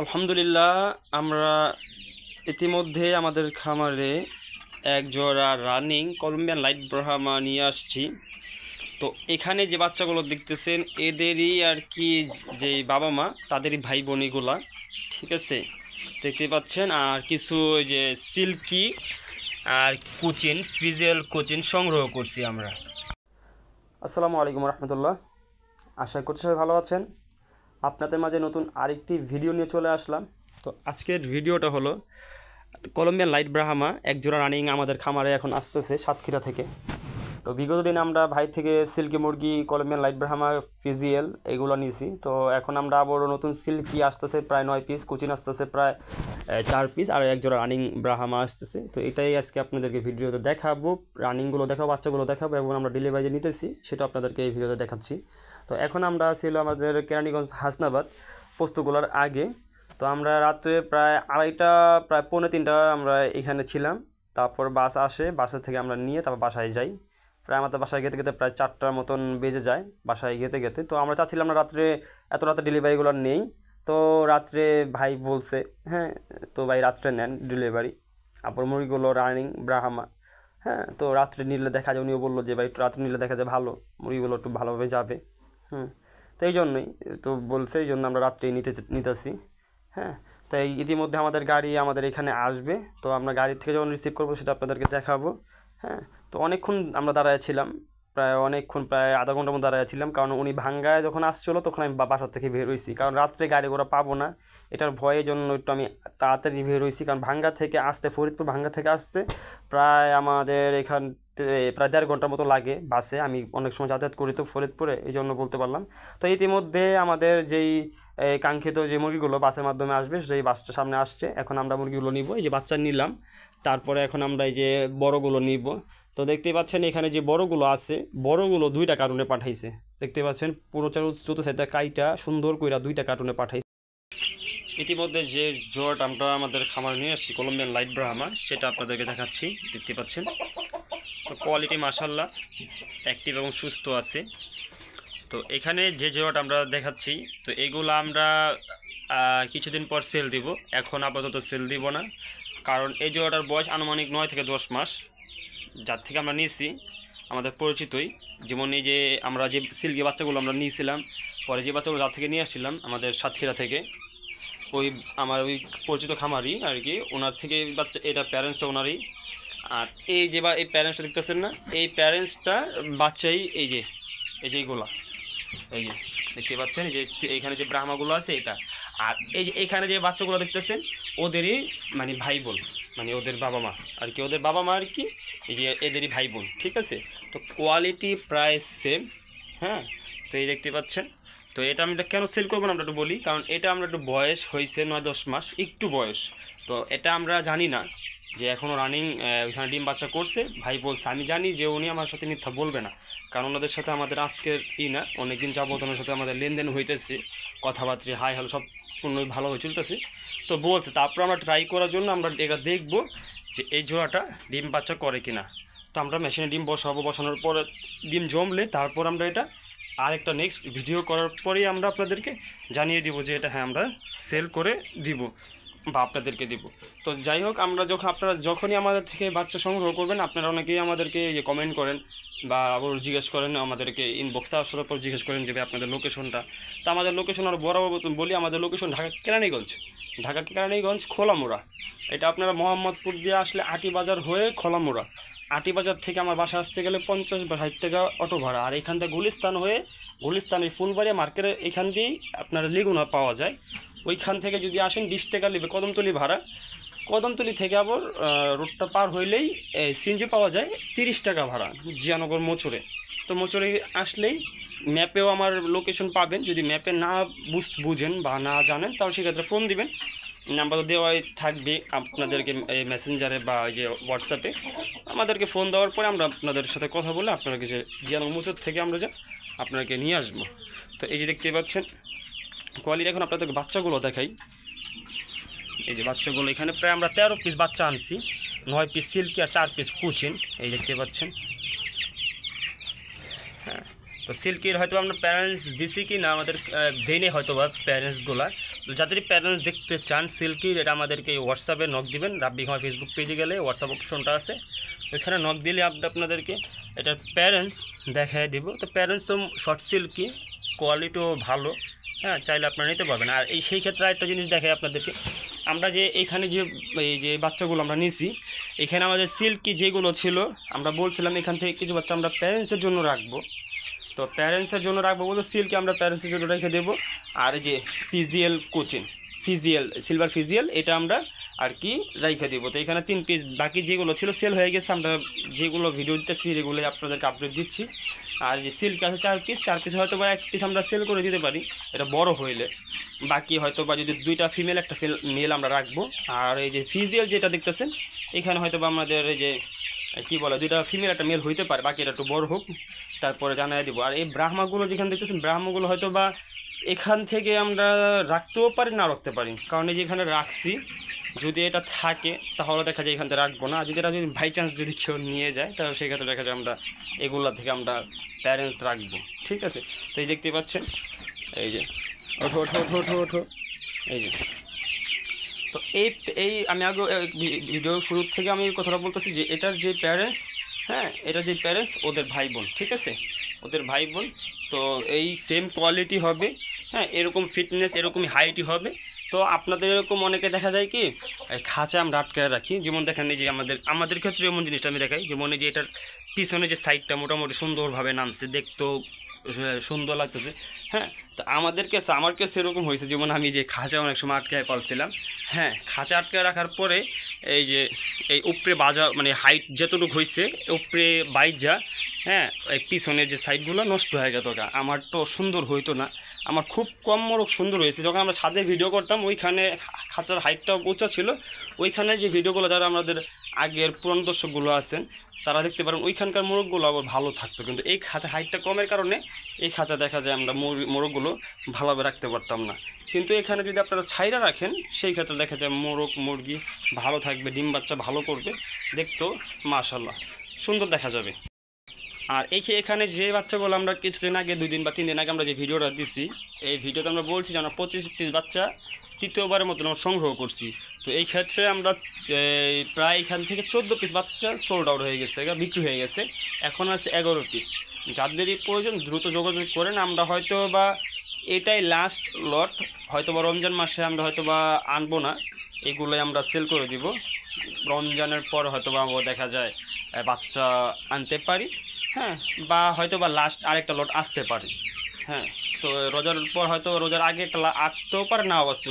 আলহামদুলিল্লাহ আমরা ইতিমধ্যে আমাদের খামারে এক জোড়া রানিং কলম্বিয়ান লাইট ব্রাহ্মা নিয়ে আসছি। তো এখানে যে বাচ্চাগুলো দেখতেছেন এদেরই আর কি, যে বাবা মা তাদেরই ভাই বোনিগুলা, ঠিক আছে, দেখতে পাচ্ছেন। আর কিছু যে সিল্কি আর কোচিন, ফ্রিজেল কোচিন সংগ্রহ করছি আমরা। আসসালামু আলাইকুম রহমতুল্লাহ, আশা করছি সবাই ভালো আছেন। আপনাদের মাঝে নতুন আরেকটি ভিডিও নিয়ে চলে আসলাম। তো আজকের ভিডিওটা হলো কলম্বিয়ান লাইট ব্রাহ্মা এক জোড়া রানিং আমাদের খামারে এখন আসতেছে সাতক্ষীরা থেকে। তো বিগত দিন আমরা ভাই থেকে সিল্কি মুরগি, কলম্বিয়ান লাইট ব্রাহ্মা, ফিজিএল এগুলো নিয়েছি। তো এখন আমরা আবারও নতুন সিল্কি আসতেছে প্রায় 9 পিস, কোচিন আসতেছে প্রায় 4 পিস, আর এক জোড়া রানিং ব্রাহ্মা আসতেছে। তো এটাই আজকে আপনাদেরকে ভিডিওতে দেখাবো, রানিংগুলো দেখাবো, বাচ্চাগুলো দেখাবো এবং আমরা ডেলিভারি নিতেছি সেটা আপনাদেরকে এই ভিডিওতে দেখাচ্ছি। তো এখন আমরা ছিল আমাদের কেরানীগঞ্জ হাসনাবাদ পোস্তগুলার আগে। তো আমরা রাত্রে প্রায় 2:30, প্রায় 2:45 আমরা এখানে ছিলাম। তারপর বাস আসে, বাসের থেকে আমরা নিয়ে তারপর বাসায় যাই। প্রায় আমাদের বাসায় যেতে যেতে প্রায় 4টার মতন বেজে যায় বাসায় যেতে যেতে। তো আমরা চাচ্ছিলাম না রাত্রে, এত রাতে ডেলিভারিগুলো নেই। তো রাত্রে ভাই বলছে হ্যাঁ, তো ভাই রাত্রে নেন ডেলিভারি, তারপর মুরগিগুলো রানিং ব্রাহ্মা। হ্যাঁ, তো রাত্রে নিলে দেখা যায়, উনিও বললো যে ভাই একটু রাত্রে নিলে দেখা যায় ভালো, মুরগিগুলো একটু ভালোভাবে যাবে। তো এই জন্যই তো বলছে, এই জন্য আমরা রাত্রেই নিতেছি। হ্যাঁ, তাই ইতিমধ্যে আমাদের গাড়ি আমাদের এখানে আসবে। তো আমরা গাড়ি থেকে যখন রিসিভ করবো সেটা আপনাদেরকে দেখাবো। হ্যাঁ, তো অনেকক্ষণ আমরা দাঁড়াইছিলাম, প্রায় আধা ঘন্টার মতো দাঁড়াইছিলাম, কারণ উনি ভাঙ্গায় যখন আসছিলো তখন আমি বাসার থেকে বের হয়েছি, কারণ রাত্রে গাড়ি ঘোড়া পাবো না এটার ভয়ের জন্য একটু আমি তাড়াতাড়ি বের হয়েছি। কারণ ভাঙ্গা থেকে আসতে, ফরিদপুর ভাঙ্গা থেকে আসতে প্রায় আমাদের এখান প্রায় 1.5 ঘন্টার মতো লাগে বাসে। আমি অনেক সময় যাতায়াত করি তো ফরিদপুরে, এই জন্য বলতে পারলাম। তো ইতিমধ্যে আমাদের যেই কাঙ্ক্ষিত যে মুরগিগুলো বাসের মাধ্যমে আসবে সেই বাসটার সামনে আসছে। এখন আমরা মুরগিগুলো নিব, এই যে বাচ্চা নিলাম, তারপরে এখন আমরা এই যে বড়গুলো নিব। তো দেখতেই পাচ্ছেন এখানে যে বড়গুলো আছে, বড়গুলো 2টা কার্টুনে পাঠাইছে। দেখতে পাচ্ছেন পুরো চতুর্থ সাইডটা কাইটা সুন্দর কইরা 2টা কার্টুনে পাঠাইছে। ইতিমধ্যে যে জোড়াটা আমরা আমাদের খামারে নিয়ে আসছি কলম্বিয়ান লাইট ব্রাহ্মা, সেটা আপনাদেরকে দেখাচ্ছি। দেখতে পাচ্ছেন তো কোয়ালিটি মাশাআল্লাহ অ্যাক্টিভ এবং সুস্থ আছে। তো এখানে যে জোড়াটা আমরা দেখাচ্ছি, তো এগুলো আমরা কিছুদিন পর সেল দিব, এখন আপাতত সেল দিব না, কারণ এই জোড়াটার বয়স আনুমানিক 9 থেকে 10 মাস। যার থেকে আমরা নিয়েছি আমাদের পরিচিতই, যেমন এই যে আমরা যে সিল্কি বাচ্চাগুলো আমরা নিয়েছিলাম, পরে যে বাচ্চাগুলো যার থেকে নিয়ে আসছিলাম আমাদের সাতক্ষীরা থেকে, আমার ওই পরিচিত খামারি আর কি, ওনার থেকে বাচ্চা, এটা প্যারেন্টসটা ওনারই। আর এই প্যারেন্টসটা দেখতেছেন না, এই প্যারেন্টসটা বাচ্চাই এই যে এইগুলা, এই যে দেখতে পাচ্ছেন যে এইখানে যে ব্রাহ্মাগুলো আছে এটা। আর এই যে এখানে যে বাচ্চাগুলো দেখতেছেন ওদেরই মানে ভাই বোন, মানে ওদের বাবা মা আর কি, ওদের বাবা মা আর কি, এই যে এদেরই ভাই বোন, ঠিক আছে। তো কোয়ালিটি প্রায় সেম। হ্যাঁ, তো এই দেখতে পাচ্ছেন। তো এটা আমরা কেন সেল করবো না আমরা একটু বলি, কারণ এটা আমরা একটু বয়স হয়েছে 9-10 মাস, একটু বয়স। তো এটা আমরা জানি না যে এখনও রানিং ওইখানে ডিম বাচ্চা করছে, ভাই বলছে। আমি জানি যে উনি আমার সাথে মিথ্যা বলবে না, কারণ ওনাদের সাথে আমাদের আজকের না অনেকদিন যাবত ওনার সাথে আমাদের লেনদেন হইতেছে, কথাবার্তা হাই হ্যালো সব পূর্ণই ভালোভাবে চলতেছে। তো বলছে, তারপর আমরা ট্রাই করার জন্য আমরা এটা দেখবো যে এই জোড়াটা ডিম বাচ্চা করে কিনা। তো আমরা মেশিনে ডিম বসানোর পরে ডিম জমলে তারপর আমরা এটা আরেকটা নেক্সট ভিডিও করার পরেই আমরা আপনাদেরকে জানিয়ে দিব যে এটা হ্যাঁ আমরা সেল করে দিব বা আপনাদেরকে দিব। তো যাই হোক, আপনারা যখনই আমাদের থেকে বাচ্চা সংগ্রহ করবেন, আপনারা অনেকেই আমাদেরকে কমেন্ট করেন বা আবার জিজ্ঞেস করেন, আমাদেরকে ইনবক্সে আসার পর জিজ্ঞেস করেন যে আপনাদের লোকেশনটা। তো আমাদের লোকেশন আর বরাবর বলি, আমাদের লোকেশন ঢাকা কেরানীগঞ্জ খোলামোড়া। এটা আপনারা মোহাম্মদপুর দিয়ে আসলে আটি বাজার হয়ে খোলামোড়া, আটি বাজার থেকে আমার বাসা আসতে গেলে 50 বা 60 টাকা অটো ভাড়া। আর এখান থেকে গুলিস্তানের ফুলবাড়িয়া মার্কেটের এখান দিয়েই আপনার লেগুনা পাওয়া যায়। ওইখান থেকে যদি আসেন 20 টাকা নেবে কদমতলি ভাড়া। কদমতলি থেকে আবার রোডটা পার হইলেই সিএনজি পাওয়া যায় 30 টাকা ভাড়া জিয়ানগর মোচরে। তো মোচরে আসলেই ম্যাপেও আমার লোকেশন পাবেন। যদি ম্যাপে না বুঝেন বা না জানেন তাহলে সেক্ষেত্রে ফোন দিবেন, নাম্বার দেওয়াই থাকবে আপনাদেরকে মেসেঞ্জারে বা যে হোয়াটসঅ্যাপে। আমাদেরকে ফোন দেওয়ার পরে আমরা আপনাদের সাথে কথা বলে আপনাকে যে জিয়ানগর মোচর থেকে আমরা আপনাকে নিয়ে আসবো। তো এই যে দেখতে পাচ্ছেন কোয়ালিটি। এখন আপনাদেরকে বাচ্চাগুলো দেখাই। এই যে বাচ্চাগুলো এখানে প্রায় আমরা 13 পিস বাচ্চা আনছি, 9 পিস সিল্কি আর 4 পিস কোচিন, এই দেখতে পাচ্ছেন। হ্যাঁ, তো সিল্কির হয়তো আমরা প্যারেন্টস দিছি কি না আমাদের দেয়নি হয়তো বা প্যারেন্টসগুলা, যাদের প্যারেন্টস দেখতে চান সিল্কি, এটা আমাদেরকে হোয়াটসঅ্যাপে নক দিবেন। রাব্বি খামার ফেসবুক পেজে গেলে হোয়াটসঅ্যাপ অপশনটা আছে, ওইখানে নক দিলে আপনাদেরকে এটার প্যারেন্টস দেখায় দিব। তো প্যারেন্টস তো শর্ট সিল্কি, কোয়ালিটিও ভালো, হ্যাঁ, চাইলে আপনারা নিতে পারবেন। আর সেই ক্ষেত্রে একটা জিনিস দেখাই আপনাদেরকে, আমরা যে এখানে যে এই যে বাচ্চাগুলো আমরা নিছি, এখানে আমাদের সিল্কি যেগুলো ছিল আমরা বলছিলাম এখান থেকে কিছু বাচ্চা আমরা প্যারেন্টসের জন্য রাখবো। তো প্যারেন্টসের জন্য রাখবো বলতে সিল্কি আমরা প্যারেন্টসের জন্য রেখে দেবো। আর এই যে ফিজিয়াল কোচিং, সিলভার ফিজিয়াল, এটা আমরা আর কি রেখে দেবো। তো এখানে 3 পিস, বাকি যেগুলো ছিল সেল হয়ে গেছে। আমরা যেগুলো ভিডিও দিতেছি সেগুলো আপনাদেরকে আপডেট দিচ্ছি। আর যে সিল্ক আছে 4 পিস হয়তো বা 1 পিস আমরা সেল করে দিতে পারি এটা বড় হইলে। বাকি হয়তো বা যদি 2টা ফিমেল 1টা মেল আমরা রাখবো। আর এই যে ফিজিয়াল যেটা দেখতেছেন এখানে হয়তো বা আমাদের এই যে কী বলে 2টা ফিমেল 1টা মেল হইতে পারে, বাকি এটা একটু বড় হোক তারপরে জানাই দিব। আর এই ব্রাহ্মাগুলো যেখানে দেখতেছেন, ব্রাহ্মাগুলো হয়তো বা এখান থেকে আমরা রাখতেও পারি না রাখতে পারি, কারণ এই যে এখানে রাখছি, যদি এটা থাকে তাহলে দেখা যায় এখান থেকে রাখবো না। আর যদি এটা যদি বাই চান্স যদি কেউ নিয়ে যায় তাহলে সেক্ষেত্রে দেখা যায় আমরা এগুলা থেকে আমরা প্যারেন্টস রাখবো, ঠিক আছে। তো এই দেখতে পাচ্ছেন, এই যে ওঠো ওঠো ওঠো ওঠো ওঠো, এই যে। তো এই আমি আগে ভিডিও শুরুর থেকে আমি কথাটা বলতেছি যে এটার যে প্যারেন্টস, হ্যাঁ, এটার যে প্যারেন্টস ওদের ভাই বোন, ঠিক আছে, ওদের ভাই বোন। তো এই সেম কোয়ালিটি হবে, হ্যাঁ, এরকম ফিটনেস এরকমই হাইটই হবে। তো আপনাদের এরকম অনেকে দেখা যায় কি খাঁচা আমরা আটকায় রাখি, যেমন দেখেন এই যে আমাদের ক্ষেত্রে এমন জিনিসটা আমি দেখাই, যেমন এই যে এটার পিছনে যে সাইডটা মোটামুটি সুন্দরভাবে নামছে, দেখতেও সুন্দর লাগতেছে, হ্যাঁ। তো আমার কাছে এরকম হয়েছে, যেমন আমি যে খাঁচা অনেক সময় আটকায় পালছিলাম, হ্যাঁ, খাঁচা আটকায় রাখার পরে এই যে এই উপরে বাজা মানে হাইট যতটুকু হয়েছে উপরে বাইজা, হ্যাঁ, এই পিছনের যে সাইডগুলো নষ্ট হয়ে গেত। আমার তো সুন্দর হইতো না, আমার খুব কম মোরগ সুন্দর হয়েছে। যখন আমরা ছাদে ভিডিও করতাম ওইখানে খাঁচার হাইটটা উঁচা ছিল, ওইখানে যে ভিডিওগুলো যারা আমাদের আগের পুরান দর্শকগুলো আছেন তারা দেখতে পারেন ওইখানকার মোরগগুলো আবার ভালো থাকতো। কিন্তু এই খাঁচা হাইটটা কমের কারণে এই খাঁচা দেখা যায় আমরা মোরগগুলো ভালোভাবে রাখতে পারতাম না। কিন্তু এখানে যদি আপনারা ছাইরা রাখেন সেই ক্ষেত্রে দেখা যায় মুরগি ভালো থাকবে, ডিম বাচ্চা ভালো করবে, দেখতেও মাশাআল্লাহ সুন্দর দেখা যাবে। আর এখানে যে বাচ্চাগুলো আমরা কিছুদিন আগে 2 দিন বা 3 দিন আগে আমরা যে ভিডিওটা দিছি, এই ভিডিওতে আমরা বলছি যে আমরা 25 পিস বাচ্চা তৃতীয়বারের মতন আমরা সংগ্রহ করছি। তো এই ক্ষেত্রে আমরা প্রায় এখান থেকে 14 পিস বাচ্চা সোল্ড আউট হয়ে গেছে, বিক্রি হয়ে গেছে। এখন আছে 11 পিস। যাদেরই প্রয়োজন দ্রুত যোগাযোগ করেন। আমরা হয়তো বা এটাই লাস্ট লট, হয়তো বা রমজান মাসে আমরা হয়তো বা আনবো না, এগুলোই আমরা সেল করে দিব। রমজানের পর হয়তো বা দেখা যায় বাচ্চা আনতে পারি, হ্যাঁ, বা হয়তো বা লাস্ট আরেকটা লট আসতে পারে, হ্যাঁ। তো রোজার পর হয়তো রোজার আগে একটা আসতেও পারে, না আসতে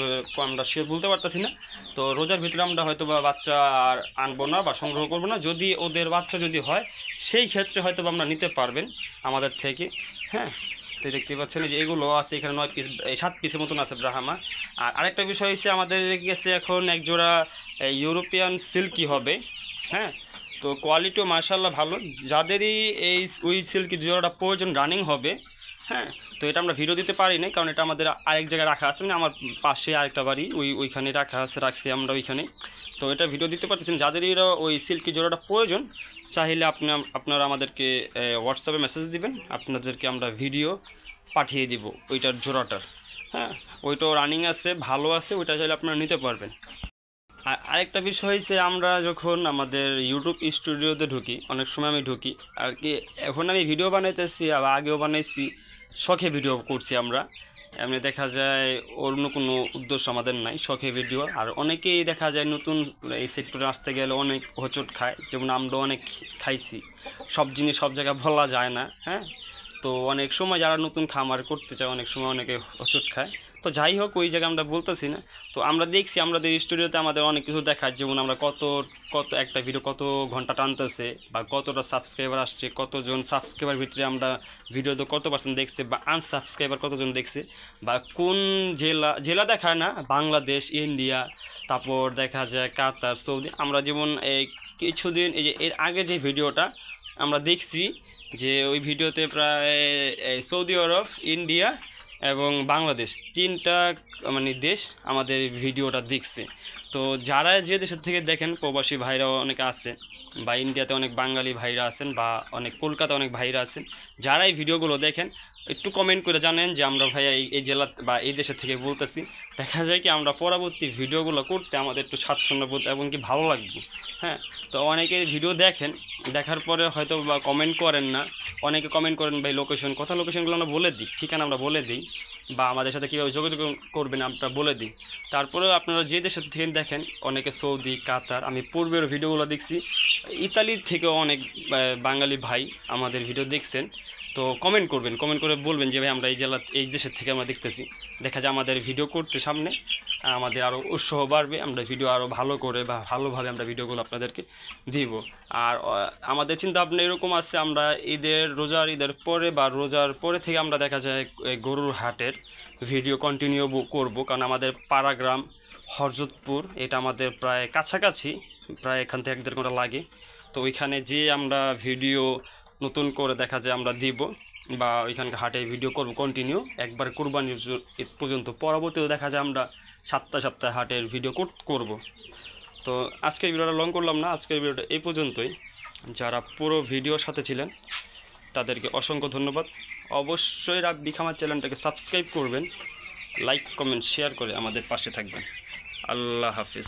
আমরা সে বলতে পারতেছি না। তো রোজার ভিতরে আমরা হয়তো বা বাচ্চা আর আনবো না বা সংগ্রহ করবো না। যদি ওদের বাচ্চা যদি হয় সেই ক্ষেত্রে হয়তো বা আমরা নিতে পারবেন আমাদের থেকে, হ্যাঁ। তো দেখতে পাচ্ছেন যে এগুলো আছে এখানে 9 পিস, 7 পিসের মতন আছে ব্রাহ্মা। আর আরেকটা বিষয় হচ্ছে আমাদের কাছে এখন এক জোড়া ইউরোপিয়ান সিল্কি হবে, হ্যাঁ। তো কোয়ালিটিও মাশাআল্লাহ ভালো। যাদেরই ওই সিল্কি জোড়াটা প্রয়োজন রানিং হবে, হ্যাঁ। তো এটা আমরা ভিডিও দিতে পারি না, কারণ এটা আমাদের আরেক জায়গায় রাখা আছে, মানে আমার পাশে আরেকটা বাড়ি ওইখানে রাখছি আমরা ওইখানে। তো এটা ভিডিও দিতে পারতেছেন। যাদেরই ওই সিল্কি জোড়াটা প্রয়োজন চাইলে আপনারা আমাদেরকে হোয়াটসঅ্যাপে মেসেজ দিবেন, আপনাদেরকে আমরা ভিডিও পাঠিয়ে দিব ওইটার জোড়াটার, হ্যাঁ। ওইটাও রানিং আছে, ভালো আছে, ওইটা চাইলে আপনারা নিতে পারবেন। আর আরেকটা বিষয় হচ্ছে আমরা যখন আমাদের ইউটিউব স্টুডিওতে ঢুকি, অনেক সময় আমি ঢুকি আর কি, এখন আমি ভিডিও বানাইতেছি, আবার আগেও বানাইছি, শখে ভিডিও করছি আমরা। এমনি দেখা যায় অন্য কোনো উদ্দেশ্য আমাদের নাই, শখে ভিডিও। আর অনেকেই দেখা যায় নতুন এই সেক্টরে আসতে গেলে অনেক হোঁচট খায়, যেমন আমরা অনেক খাইছি। সব জিনিস সব জায়গায় বলা যায় না, হ্যাঁ। তো অনেক সময় যারা নতুন খামার করতে চায় অনেক সময় অনেকে হোঁচট খায়। তো যাই হোক ওই জায়গায় আমরা বলতেছি না। তো আমরা দেখছি আমাদের স্টুডিওতে আমাদের অনেক কিছু দেখায়, যেমন আমরা কত একটা ভিডিও কত ঘন্টা টানতেছে, বা কতটা সাবস্ক্রাইবার আসছে, কতজন সাবস্ক্রাইবার ভিতরে আমরা ভিডিওতে কত % দেখছে, বা আনসাবস্ক্রাইবার কতজন দেখছে, বা কোন জেলা দেখায় না, বাংলাদেশ, ইন্ডিয়া, তারপর দেখা যায় কাতার, সৌদি। আমরা যেমন এই কিছুদিন এই যে এর আগে যে ভিডিওটা আমরা দেখছি, যে ওই ভিডিওতে প্রায় সৌদি আরব, ইন্ডিয়া এবং বাংলাদেশ 3টা মানে দেশ আমাদের ভিডিওটা দেখছে। তো যারা যে দেশের থেকে দেখেন, প্রবাসী ভাইরাও অনেকে আছে, বা ইন্ডিয়াতে অনেক বাঙালি ভাইরা আছেন, বা অনেক কলকাতা অনেক ভাইরা আছেন, যারা এই ভিডিওগুলো দেখেন একটু কমেন্ট করে জানেন যে আমরা ভাইয়া এই জেলা বা এই দেশের থেকে বলতেছি। দেখা যায় কি আমরা পরবর্তী ভিডিওগুলো করতে আমাদের একটু স্বাচ্ছন্দ্য বোধ এবং কি ভালো লাগবে। হ্যাঁ, তো অনেকে ভিডিও দেখেন, দেখার পরে হয়তো বা কমেন্ট করেন না। অনেকে কমেন্ট করেন ভাই লোকেশনগুলো আমরা বলে দিই, ঠিকানা আমরা বলে দিই, বা আমাদের সাথে কীভাবে যোগাযোগ করবেন আমরা বলে দিই। তারপরেও আপনারা যে দেশের থেকে দেখেন, অনেকে সৌদি, কাতার, আমি পূর্বের ভিডিওগুলো দেখছি, ইতালির থেকেও অনেক বাঙালি ভাই আমাদের ভিডিও দেখছেন। তো কমেন্ট করবেন, কমেন্ট করে বলবেন যে ভাই আমরা এই দেশের থেকে আমরা দেখতেছি। দেখা যায় আমাদের ভিডিও করতে সামনে আমাদের আরও উৎসাহ বাড়বে, আমরা ভিডিও আরও ভালো করে বা ভালোভাবে আমরা ভিডিওগুলো আপনাদেরকে দিব। আর আমাদের চিন্তা ভাবনা এরকম আছে, আমরা রোজার পরে বা রোজার পরে থেকে আমরা দেখা যায় গরুর হাটের ভিডিও কন্টিনিউ করব, কারণ আমাদের পাড়াগ্রাম হরজতপুর এটা আমাদের প্রায় কাছাকাছি, প্রায় এখান থেকে 1-1.5 ঘন্টা লাগে। তো ওইখানে যে আমরা ভিডিও নতুন করে দেখা যায় আমরা দিব, বা ওইখানকার হাটে ভিডিও করব কন্টিনিউ একবার কোরবানির ঈদ পর্যন্ত। পরবর্তীতে দেখা যায় আমরা সপ্তাহে হাটের ভিডিও করব। তো আজকের ভিডিওটা লং করলাম না, আজকের ভিডিওটা এই পর্যন্তই। যারা পুরো ভিডিওর সাথে ছিলেন তাদেরকে অসংখ্য ধন্যবাদ। অবশ্যই রাব্বি খামার চ্যানেলটাকে সাবস্ক্রাইব করবেন, লাইক কমেন্ট শেয়ার করে আমাদের পাশে থাকবেন। আল্লাহ হাফিজ।